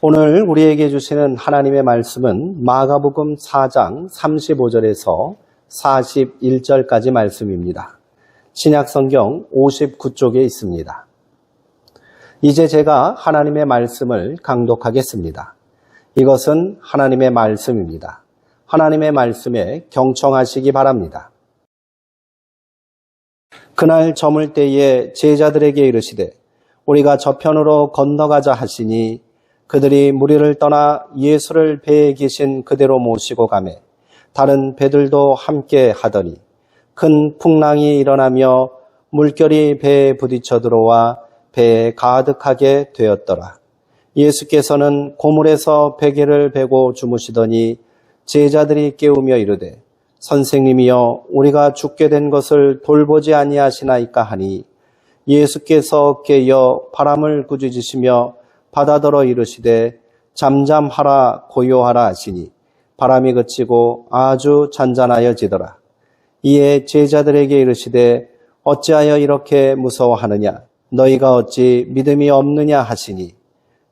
오늘 우리에게 주시는 하나님의 말씀은 마가복음 4장 35절에서 41절까지 말씀입니다. 신약성경 59쪽에 있습니다. 이제 제가 하나님의 말씀을 강독하겠습니다. 이것은 하나님의 말씀입니다. 하나님의 말씀에 경청하시기 바랍니다. 그날 저물 때에 제자들에게 이르시되 우리가 저편으로 건너가자 하시니 그들이 무리를 떠나 예수를 배에 계신 그대로 모시고 가매 다른 배들도 함께 하더니 큰 풍랑이 일어나며 물결이 배에 부딪혀 들어와 배에 가득하게 되었더라. 예수께서는 고물에서 베개를 베고 주무시더니 제자들이 깨우며 이르되 선생님이여 우리가 죽게 된 것을 돌보지 아니하시나이까 하니 예수께서 깨어 바람을 꾸짖으시며 바다더러 이르시되 잠잠하라 고요하라 하시니 바람이 그치고 아주 잔잔하여지더라. 이에 제자들에게 이르시되 어찌하여 이렇게 무서워하느냐 너희가 어찌 믿음이 없느냐 하시니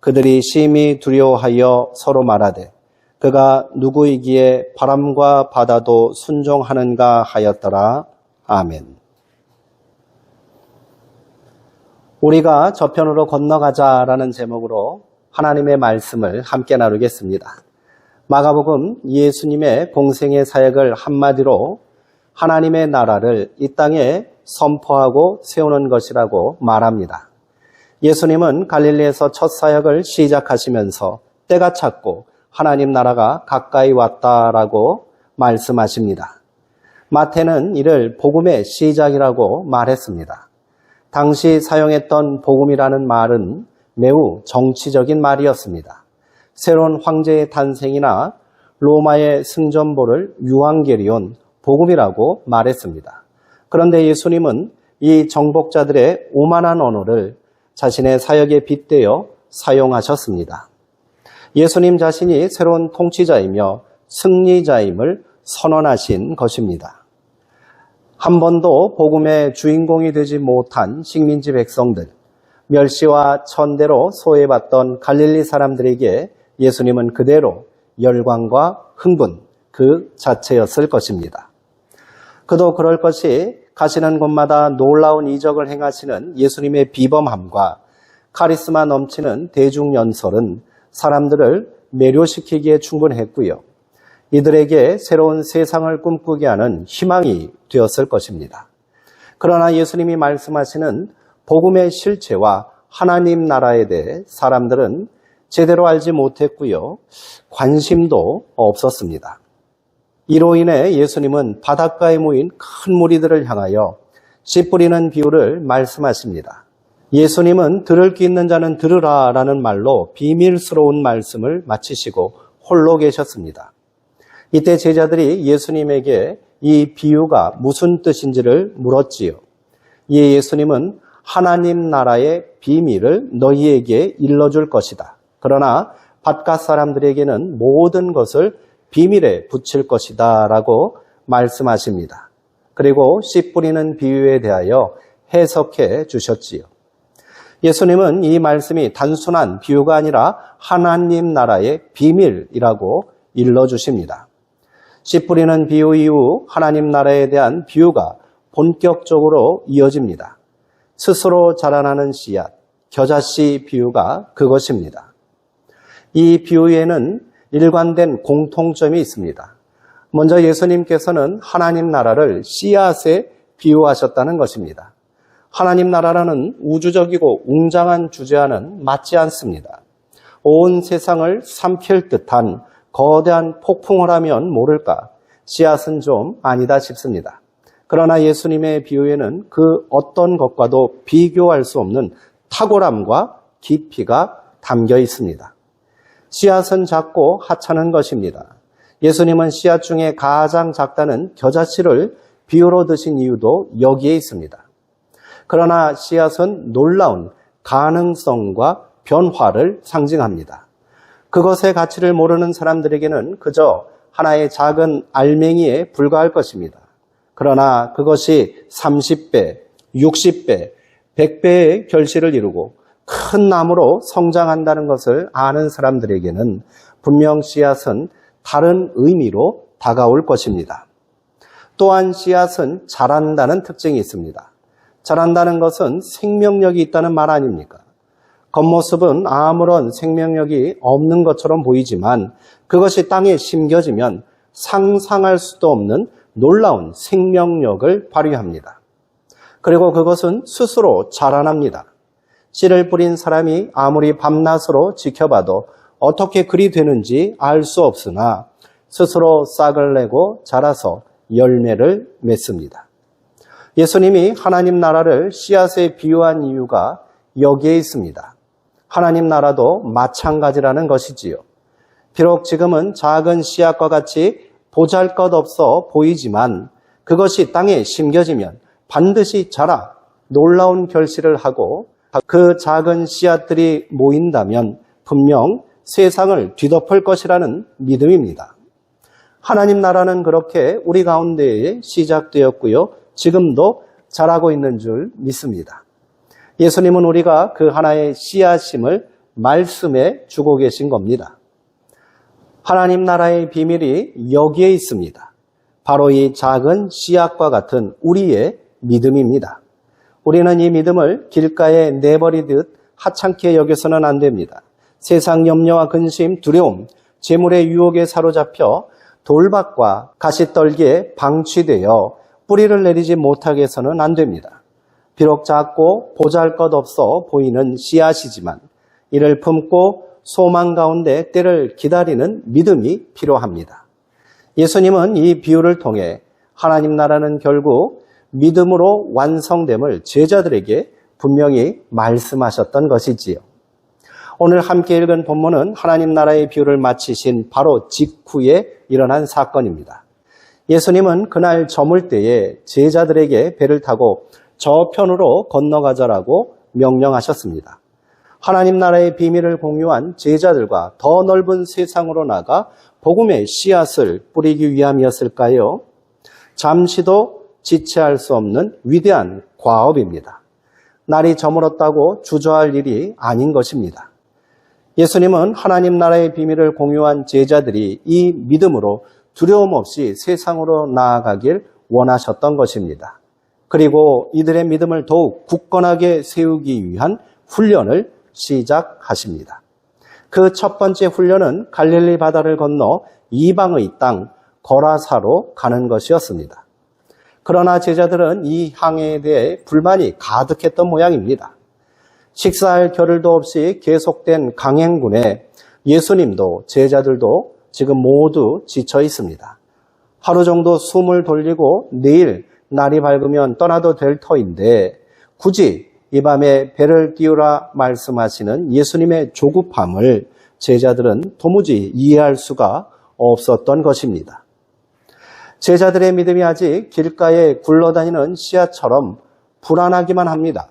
그들이 심히 두려워하여 서로 말하되 그가 누구이기에 바람과 바다도 순종하는가 하였더라. 아멘. 우리가 저편으로 건너가자라는 제목으로 하나님의 말씀을 함께 나누겠습니다. 마가복음 예수님의 공생의 사역을 한마디로 하나님의 나라를 이 땅에 선포하고 세우는 것이라고 말합니다. 예수님은 갈릴리에서 첫 사역을 시작하시면서 때가 찼고 하나님 나라가 가까이 왔다라고 말씀하십니다. 마태는 이를 복음의 시작이라고 말했습니다. 당시 사용했던 복음이라는 말은 매우 정치적인 말이었습니다. 새로운 황제의 탄생이나 로마의 승전보를 유앙게리온 복음이라고 말했습니다. 그런데 예수님은 이 정복자들의 오만한 언어를 자신의 사역에 빗대어 사용하셨습니다. 예수님 자신이 새로운 통치자이며 승리자임을 선언하신 것입니다. 한 번도 복음의 주인공이 되지 못한 식민지 백성들, 멸시와 천대로 소외받던 갈릴리 사람들에게 예수님은 그대로 열광과 흥분 그 자체였을 것입니다. 그도 그럴 것이 가시는 곳마다 놀라운 이적을 행하시는 예수님의 비범함과 카리스마 넘치는 대중연설은 사람들을 매료시키기에 충분했고요. 이들에게 새로운 세상을 꿈꾸게 하는 희망이 되었을 것입니다. 그러나 예수님이 말씀하시는 복음의 실체와 하나님 나라에 대해 사람들은 제대로 알지 못했고요. 관심도 없었습니다. 이로 인해 예수님은 바닷가에 모인 큰 무리들을 향하여 씨 뿌리는 비유를 말씀하십니다. 예수님은 들을 귀 있는 자는 들으라 라는 말로 비밀스러운 말씀을 마치시고 홀로 계셨습니다. 이때 제자들이 예수님에게 이 비유가 무슨 뜻인지를 물었지요. 이에 예수님은 하나님 나라의 비밀을 너희에게 일러줄 것이다. 그러나 바깥 사람들에게는 모든 것을 비밀에 붙일 것이다 라고 말씀하십니다. 그리고 씨 뿌리는 비유에 대하여 해석해 주셨지요. 예수님은 이 말씀이 단순한 비유가 아니라 하나님 나라의 비밀이라고 일러주십니다. 씨 뿌리는 비유 이후 하나님 나라에 대한 비유가 본격적으로 이어집니다. 스스로 자라나는 씨앗, 겨자씨 비유가 그것입니다. 이 비유에는 일관된 공통점이 있습니다. 먼저 예수님께서는 하나님 나라를 씨앗에 비유하셨다는 것입니다. 하나님 나라라는 우주적이고 웅장한 주제와는 맞지 않습니다. 온 세상을 삼킬 듯한 거대한 폭풍을 하면 모를까 씨앗은 좀 아니다 싶습니다. 그러나 예수님의 비유에는 그 어떤 것과도 비교할 수 없는 탁월함과 깊이가 담겨 있습니다. 씨앗은 작고 하찮은 것입니다. 예수님은 씨앗 중에 가장 작다는 겨자씨를 비유로 드신 이유도 여기에 있습니다. 그러나 씨앗은 놀라운 가능성과 변화를 상징합니다. 그것의 가치를 모르는 사람들에게는 그저 하나의 작은 알맹이에 불과할 것입니다. 그러나 그것이 30배, 60배, 100배의 결실을 이루고 큰 나무로 성장한다는 것을 아는 사람들에게는 분명 씨앗은 다른 의미로 다가올 것입니다. 또한 씨앗은 자란다는 특징이 있습니다. 자란다는 것은 생명력이 있다는 말 아닙니까? 겉모습은 아무런 생명력이 없는 것처럼 보이지만 그것이 땅에 심겨지면 상상할 수도 없는 놀라운 생명력을 발휘합니다. 그리고 그것은 스스로 자라납니다. 씨를 뿌린 사람이 아무리 밤낮으로 지켜봐도 어떻게 그리 되는지 알 수 없으나 스스로 싹을 내고 자라서 열매를 맺습니다. 예수님이 하나님 나라를 씨앗에 비유한 이유가 여기에 있습니다. 하나님 나라도 마찬가지라는 것이지요. 비록 지금은 작은 씨앗과 같이 보잘것없어 보이지만 그것이 땅에 심겨지면 반드시 자라 놀라운 결실을 하고 그 작은 씨앗들이 모인다면 분명 세상을 뒤덮을 것이라는 믿음입니다. 하나님 나라는 그렇게 우리 가운데에 시작되었고요. 지금도 자라고 있는 줄 믿습니다. 예수님은 우리가 그 하나의 씨앗임을 말씀해 주고 계신 겁니다. 하나님 나라의 비밀이 여기에 있습니다. 바로 이 작은 씨앗과 같은 우리의 믿음입니다. 우리는 이 믿음을 길가에 내버리듯 하찮게 여겨서는 안 됩니다. 세상 염려와 근심, 두려움, 재물의 유혹에 사로잡혀 돌박과 가시떨기에 방치되어 뿌리를 내리지 못하게 해서는 안 됩니다. 비록 작고 보잘것없어 보이는 씨앗이지만 이를 품고 소망 가운데 때를 기다리는 믿음이 필요합니다. 예수님은 이 비유를 통해 하나님 나라는 결국 믿음으로 완성됨을 제자들에게 분명히 말씀하셨던 것이지요. 오늘 함께 읽은 본문은 하나님 나라의 비유를 마치신 바로 직후에 일어난 사건입니다. 예수님은 그날 저물 때에 제자들에게 배를 타고 저편으로 건너가자라고 명령하셨습니다. 하나님 나라의 비밀을 공유한 제자들과 더 넓은 세상으로 나가 복음의 씨앗을 뿌리기 위함이었을까요? 잠시도 지체할 수 없는 위대한 과업입니다. 날이 저물었다고 주저할 일이 아닌 것입니다. 예수님은 하나님 나라의 비밀을 공유한 제자들이 이 믿음으로 두려움 없이 세상으로 나아가길 원하셨던 것입니다. 그리고 이들의 믿음을 더욱 굳건하게 세우기 위한 훈련을 시작하십니다. 그 첫 번째 훈련은 갈릴리 바다를 건너 이방의 땅 거라사로 가는 것이었습니다. 그러나 제자들은 이 항해에 대해 불만이 가득했던 모양입니다. 식사할 겨를도 없이 계속된 강행군에 예수님도 제자들도 지금 모두 지쳐 있습니다. 하루 정도 숨을 돌리고 내일 날이 밝으면 떠나도 될 터인데 굳이 이 밤에 배를 띄우라 말씀하시는 예수님의 조급함을 제자들은 도무지 이해할 수가 없었던 것입니다. 제자들의 믿음이 아직 길가에 굴러다니는 씨앗처럼 불안하기만 합니다.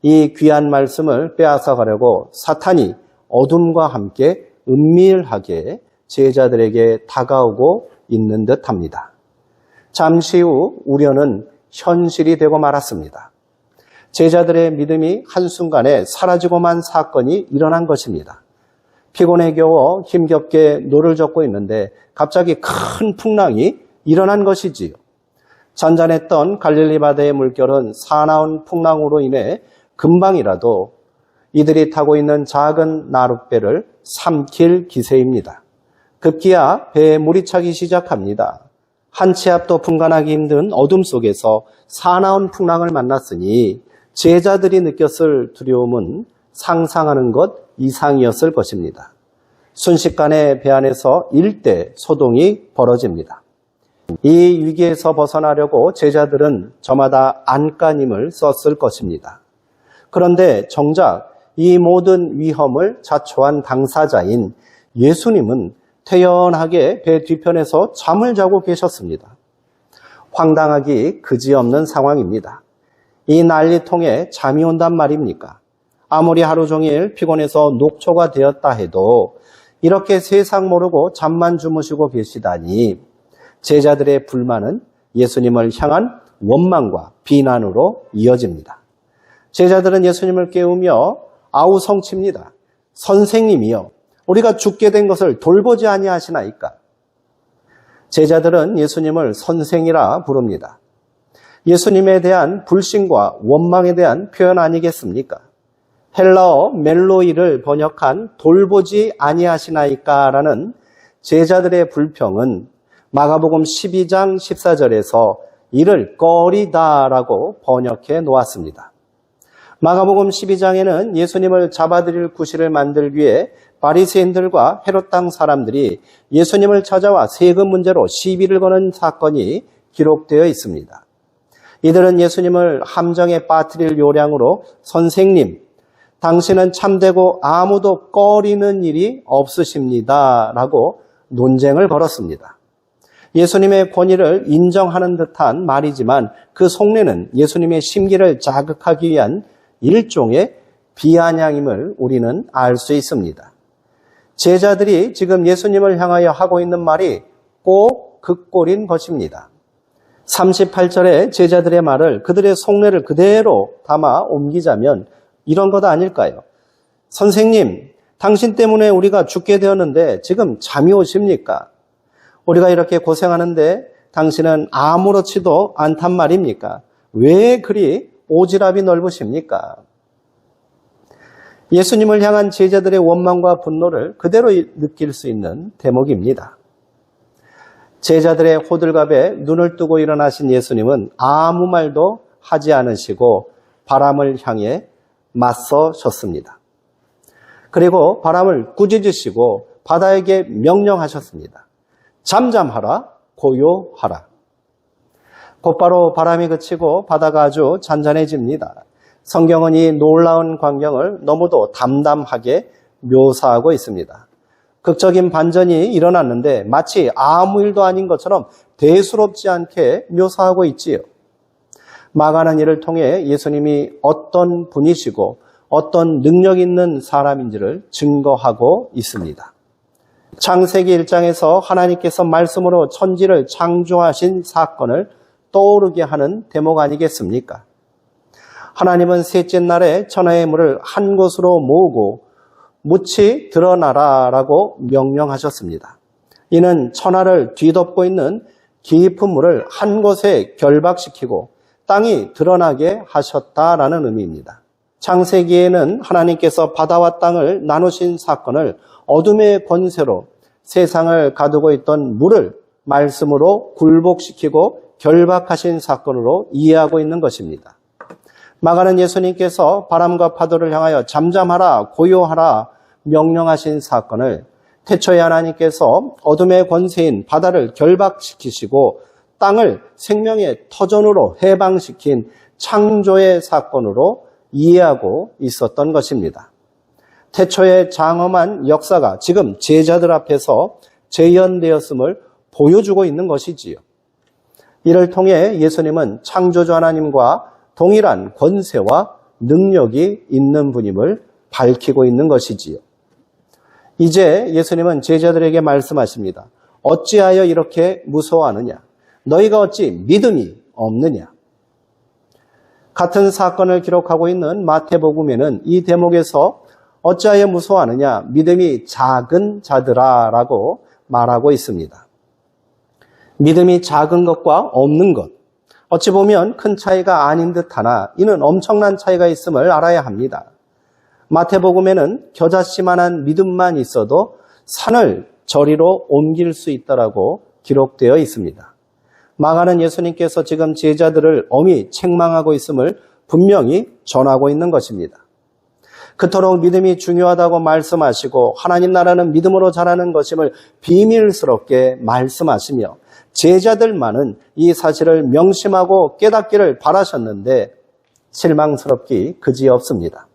이 귀한 말씀을 빼앗아가려고 사탄이 어둠과 함께 은밀하게 제자들에게 다가오고 있는 듯합니다. 잠시 후 우려는 현실이 되고 말았습니다. 제자들의 믿음이 한순간에 사라지고만 사건이 일어난 것입니다. 피곤에 겨워 힘겹게 노를 젓고 있는데 갑자기 큰 풍랑이 일어난 것이지요. 잔잔했던 갈릴리 바다의 물결은 사나운 풍랑으로 인해 금방이라도 이들이 타고 있는 작은 나룻배를 삼킬 기세입니다. 급기야 배에 물이 차기 시작합니다. 한 치 앞도 분간하기 힘든 어둠 속에서 사나운 풍랑을 만났으니 제자들이 느꼈을 두려움은 상상하는 것 이상이었을 것입니다. 순식간에 배 안에서 일대 소동이 벌어집니다. 이 위기에서 벗어나려고 제자들은 저마다 안간힘을 썼을 것입니다. 그런데 정작 이 모든 위험을 자초한 당사자인 예수님은 태연하게 배 뒤편에서 잠을 자고 계셨습니다. 황당하기 그지없는 상황입니다. 이 난리통에 잠이 온단 말입니까? 아무리 하루 종일 피곤해서 녹초가 되었다 해도 이렇게 세상 모르고 잠만 주무시고 계시다니 제자들의 불만은 예수님을 향한 원망과 비난으로 이어집니다. 제자들은 예수님을 깨우며 아우성칩니다. 선생님이여, 우리가 죽게 된 것을 돌보지 아니하시나이까? 제자들은 예수님을 선생이라 부릅니다. 예수님에 대한 불신과 원망에 대한 표현 아니겠습니까? 헬라어 멜로이를 번역한 돌보지 아니하시나이까라는 제자들의 불평은 마가복음 12장 14절에서 이를 꺼리다라고 번역해 놓았습니다. 마가복음 12장에는 예수님을 잡아들일 구실을 만들기 위해 바리새인들과 헤롯 땅 사람들이 예수님을 찾아와 세금 문제로 시비를 거는 사건이 기록되어 있습니다. 이들은 예수님을 함정에 빠뜨릴 요량으로 선생님, 당신은 참되고 아무도 꺼리는 일이 없으십니다 라고 논쟁을 걸었습니다. 예수님의 권위를 인정하는 듯한 말이지만 그 속내는 예수님의 심기를 자극하기 위한 일종의 비아냥임을 우리는 알 수 있습니다. 제자들이 지금 예수님을 향하여 하고 있는 말이 꼭 그 꼴인 것입니다. 38절의 제자들의 말을 그들의 속내를 그대로 담아 옮기자면 이런 것 아닐까요? 선생님, 당신 때문에 우리가 죽게 되었는데 지금 잠이 오십니까? 우리가 이렇게 고생하는데 당신은 아무렇지도 않단 말입니까? 왜 그리 오지랖이 넓으십니까? 예수님을 향한 제자들의 원망과 분노를 그대로 느낄 수 있는 대목입니다. 제자들의 호들갑에 눈을 뜨고 일어나신 예수님은 아무 말도 하지 않으시고 바람을 향해 맞서셨습니다. 그리고 바람을 꾸짖으시고 바다에게 명령하셨습니다. 잠잠하라, 고요하라. 곧바로 바람이 그치고 바다가 아주 잔잔해집니다. 성경은 이 놀라운 광경을 너무도 담담하게 묘사하고 있습니다. 극적인 반전이 일어났는데 마치 아무 일도 아닌 것처럼 대수롭지 않게 묘사하고 있지요. 마가는 이를 통해 예수님이 어떤 분이시고 어떤 능력 있는 사람인지를 증거하고 있습니다. 창세기 1장에서 하나님께서 말씀으로 천지를 창조하신 사건을 떠오르게 하는 대목 아니겠습니까? 하나님은 셋째 날에 천하의 물을 한 곳으로 모으고 묻히 드러나라라고 명령하셨습니다. 이는 천하를 뒤덮고 있는 깊은 물을 한 곳에 결박시키고 땅이 드러나게 하셨다라는 의미입니다. 창세기에는 하나님께서 바다와 땅을 나누신 사건을 어둠의 권세로 세상을 가두고 있던 물을 말씀으로 굴복시키고 결박하신 사건으로 이해하고 있는 것입니다. 마가는 예수님께서 바람과 파도를 향하여 잠잠하라, 고요하라 명령하신 사건을 태초에 하나님께서 어둠의 권세인 바다를 결박시키시고 땅을 생명의 터전으로 해방시킨 창조의 사건으로 이해하고 있었던 것입니다. 태초의 장엄한 역사가 지금 제자들 앞에서 재현되었음을 보여주고 있는 것이지요. 이를 통해 예수님은 창조주 하나님과 동일한 권세와 능력이 있는 분임을 밝히고 있는 것이지요. 이제 예수님은 제자들에게 말씀하십니다. 어찌하여 이렇게 무서워하느냐? 너희가 어찌 믿음이 없느냐? 같은 사건을 기록하고 있는 마태복음에는 이 대목에서 어찌하여 무서워하느냐? 믿음이 작은 자들아 라고 말하고 있습니다. 믿음이 작은 것과 없는 것, 어찌 보면 큰 차이가 아닌 듯하나 이는 엄청난 차이가 있음을 알아야 합니다. 마태복음에는 겨자씨만한 믿음만 있어도 산을 저리로 옮길 수 있다라고 기록되어 있습니다. 마가는 예수님께서 지금 제자들을 엄히 책망하고 있음을 분명히 전하고 있는 것입니다. 그토록 믿음이 중요하다고 말씀하시고 하나님 나라는 믿음으로 자라는 것임을 비밀스럽게 말씀하시며 제자들만은 이 사실을 명심하고 깨닫기를 바라셨는데 실망스럽기 그지없습니다.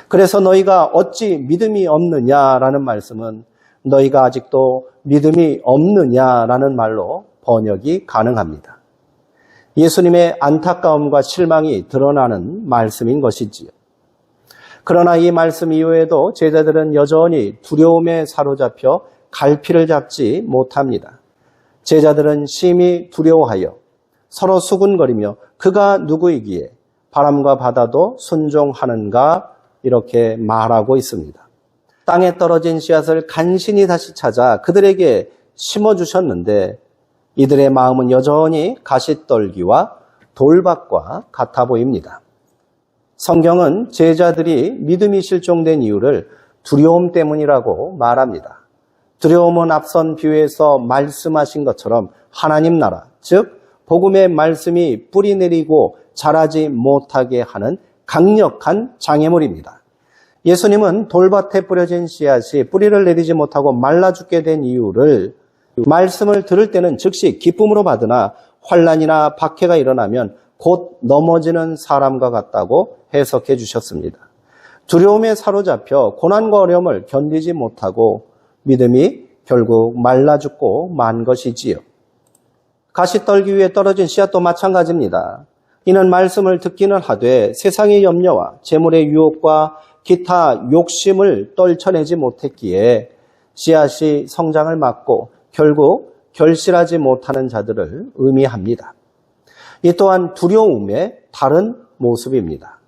그래서 너희가 어찌 믿음이 없느냐라는 말씀은 너희가 아직도 믿음이 없느냐라는 말로 번역이 가능합니다. 예수님의 안타까움과 실망이 드러나는 말씀인 것이지요. 그러나 이 말씀 이후에도 제자들은 여전히 두려움에 사로잡혀 갈피를 잡지 못합니다. 제자들은 심히 두려워하여 서로 수군거리며 그가 누구이기에 바람과 바다도 순종하는가 이렇게 말하고 있습니다. 땅에 떨어진 씨앗을 간신히 다시 찾아 그들에게 심어주셨는데 이들의 마음은 여전히 가시떨기와 돌밭과 같아 보입니다. 성경은 제자들이 믿음이 실종된 이유를 두려움 때문이라고 말합니다. 두려움은 앞선 비유에서 말씀하신 것처럼 하나님 나라, 즉 복음의 말씀이 뿌리 내리고 자라지 못하게 하는 강력한 장애물입니다. 예수님은 돌밭에 뿌려진 씨앗이 뿌리를 내리지 못하고 말라 죽게 된 이유를 말씀을 들을 때는 즉시 기쁨으로 받으나 환난이나 박해가 일어나면 곧 넘어지는 사람과 같다고 해석해 주셨습니다. 두려움에 사로잡혀 고난과 어려움을 견디지 못하고 믿음이 결국 말라 죽고 만 것이지요. 가시떨기 위에 떨어진 씨앗도 마찬가지입니다. 이는 말씀을 듣기는 하되 세상의 염려와 재물의 유혹과 기타 욕심을 떨쳐내지 못했기에 씨앗이 성장을 막고 결국 결실하지 못하는 자들을 의미합니다. 이 또한 두려움의 다른 모습입니다.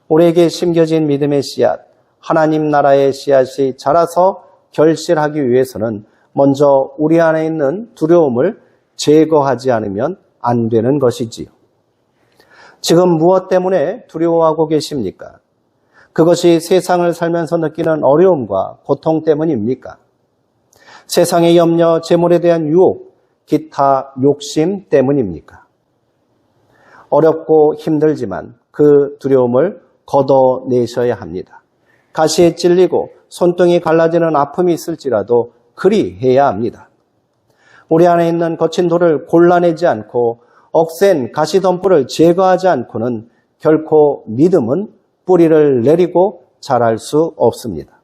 우리에게 심겨진 믿음의 씨앗, 하나님 나라의 씨앗이 자라서 결실하기 위해서는 먼저 우리 안에 있는 두려움을 제거하지 않으면 안 되는 것이지요. 지금 무엇 때문에 두려워하고 계십니까? 그것이 세상을 살면서 느끼는 어려움과 고통 때문입니까? 세상의 염려, 재물에 대한 유혹, 기타 욕심 때문입니까? 어렵고 힘들지만 그 두려움을 걷어내셔야 합니다. 가시에 찔리고 손등이 갈라지는 아픔이 있을지라도 그리 해야 합니다. 우리 안에 있는 거친 돌을 골라내지 않고 억센 가시덤불을 제거하지 않고는 결코 믿음은 뿌리를 내리고 자랄 수 없습니다.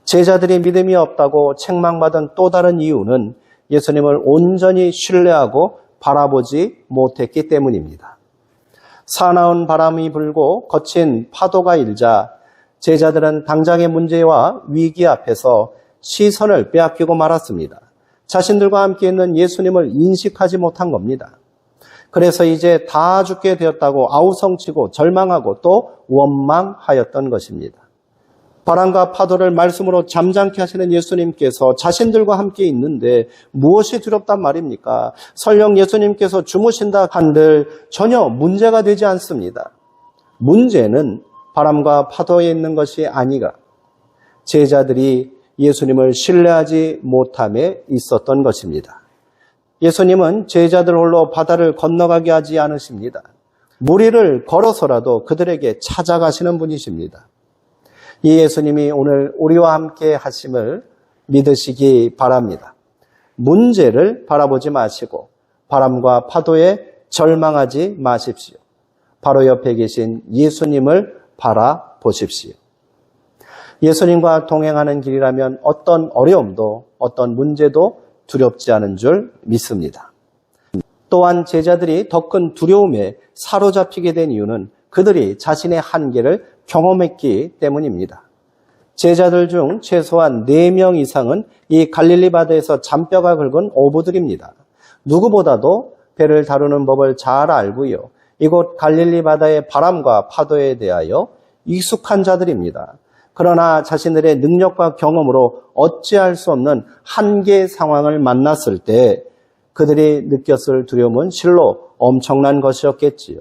제자들이 믿음이 없다고 책망받은 또 다른 이유는 예수님을 온전히 신뢰하고 바라보지 못했기 때문입니다. 사나운 바람이 불고 거친 파도가 일자 제자들은 당장의 문제와 위기 앞에서 시선을 빼앗기고 말았습니다. 자신들과 함께 있는 예수님을 인식하지 못한 겁니다. 그래서 이제 다 죽게 되었다고 아우성치고 절망하고 또 원망하였던 것입니다. 바람과 파도를 말씀으로 잠잠케 하시는 예수님께서 자신들과 함께 있는데 무엇이 두렵단 말입니까? 설령 예수님께서 주무신다 한들 전혀 문제가 되지 않습니다. 문제는 바람과 파도에 있는 것이 아니라 제자들이 예수님을 신뢰하지 못함에 있었던 것입니다. 예수님은 제자들 홀로 바다를 건너가게 하지 않으십니다. 무리를 걸어서라도 그들에게 찾아가시는 분이십니다. 이 예수님이 오늘 우리와 함께 하심을 믿으시기 바랍니다. 문제를 바라보지 마시고 바람과 파도에 절망하지 마십시오. 바로 옆에 계신 예수님을 바라보십시오. 예수님과 동행하는 길이라면 어떤 어려움도 어떤 문제도 두렵지 않은 줄 믿습니다. 또한 제자들이 더 큰 두려움에 사로잡히게 된 이유는 그들이 자신의 한계를 경험했기 때문입니다. 제자들 중 최소한 4명 이상은 이 갈릴리 바다에서 잔뼈가 굵은 어부들입니다. 누구보다도 배를 다루는 법을 잘 알고요. 이곳 갈릴리 바다의 바람과 파도에 대하여 익숙한 자들입니다. 그러나 자신들의 능력과 경험으로 어찌할 수 없는 한계 상황을 만났을 때 그들이 느꼈을 두려움은 실로 엄청난 것이었겠지요.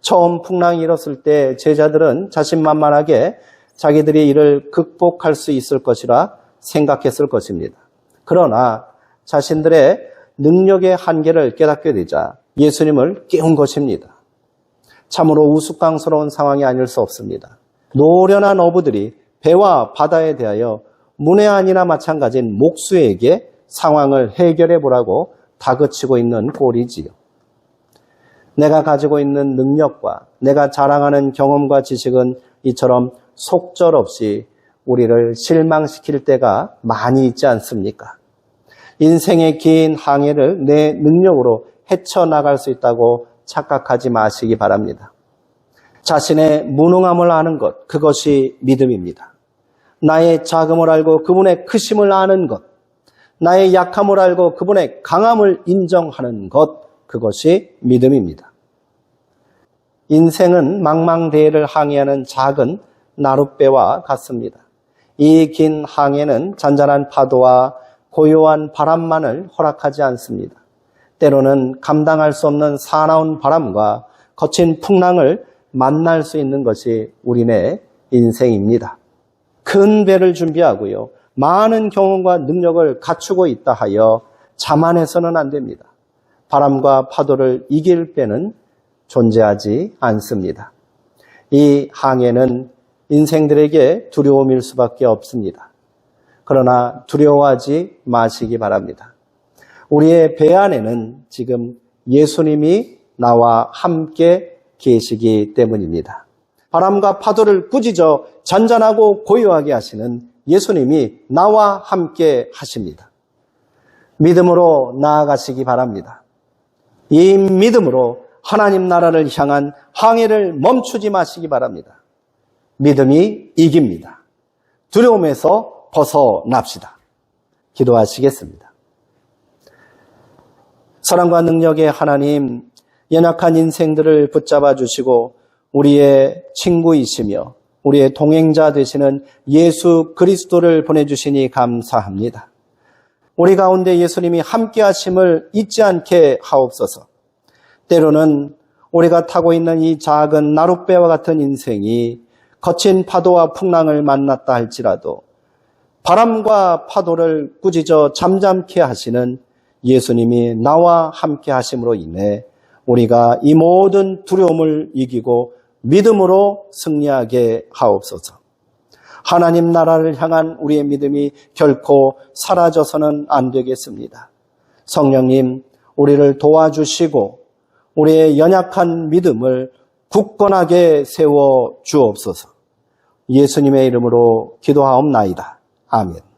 처음 풍랑이 일었을 때 제자들은 자신만만하게 자기들이 이를 극복할 수 있을 것이라 생각했을 것입니다. 그러나 자신들의 능력의 한계를 깨닫게 되자 예수님을 깨운 것입니다. 참으로 우스꽝스러운 상황이 아닐 수 없습니다. 노련한 어부들이 배와 바다에 대하여 문외한이나 마찬가지인 목수에게 상황을 해결해 보라고 다그치고 있는 꼴이지요. 내가 가지고 있는 능력과 내가 자랑하는 경험과 지식은 이처럼 속절없이 우리를 실망시킬 때가 많이 있지 않습니까? 인생의 긴 항해를 내 능력으로 헤쳐나갈 수 있다고 착각하지 마시기 바랍니다. 자신의 무능함을 아는 것, 그것이 믿음입니다. 나의 작음을 알고 그분의 크심을 아는 것, 나의 약함을 알고 그분의 강함을 인정하는 것, 그것이 믿음입니다. 인생은 망망대해를 항해하는 작은 나룻배와 같습니다. 이 긴 항해는 잔잔한 파도와 고요한 바람만을 허락하지 않습니다. 때로는 감당할 수 없는 사나운 바람과 거친 풍랑을 만날 수 있는 것이 우리네 인생입니다. 큰 배를 준비하고요. 많은 경험과 능력을 갖추고 있다 하여 자만해서는 안 됩니다. 바람과 파도를 이길 배는 존재하지 않습니다. 이 항해는 인생들에게 두려움일 수밖에 없습니다. 그러나 두려워하지 마시기 바랍니다. 우리의 배 안에는 지금 예수님이 나와 함께 계시기 때문입니다. 바람과 파도를 꾸짖어 잔잔하고 고요하게 하시는 예수님이 나와 함께 하십니다. 믿음으로 나아가시기 바랍니다. 이 믿음으로 하나님 나라를 향한 항해를 멈추지 마시기 바랍니다. 믿음이 이깁니다. 두려움에서 벗어납시다. 기도하시겠습니다. 사랑과 능력의 하나님, 연약한 인생들을 붙잡아 주시고 우리의 친구이시며 우리의 동행자 되시는 예수 그리스도를 보내주시니 감사합니다. 우리 가운데 예수님이 함께 하심을 잊지 않게 하옵소서. 때로는 우리가 타고 있는 이 작은 나룻배와 같은 인생이 거친 파도와 풍랑을 만났다 할지라도 바람과 파도를 꾸짖어 잠잠케 하시는 예수님이 나와 함께 하심으로 인해 우리가 이 모든 두려움을 이기고 믿음으로 승리하게 하옵소서. 하나님 나라를 향한 우리의 믿음이 결코 사라져서는 안 되겠습니다. 성령님, 우리를 도와주시고 우리의 연약한 믿음을 굳건하게 세워 주옵소서. 예수님의 이름으로 기도하옵나이다. 아멘.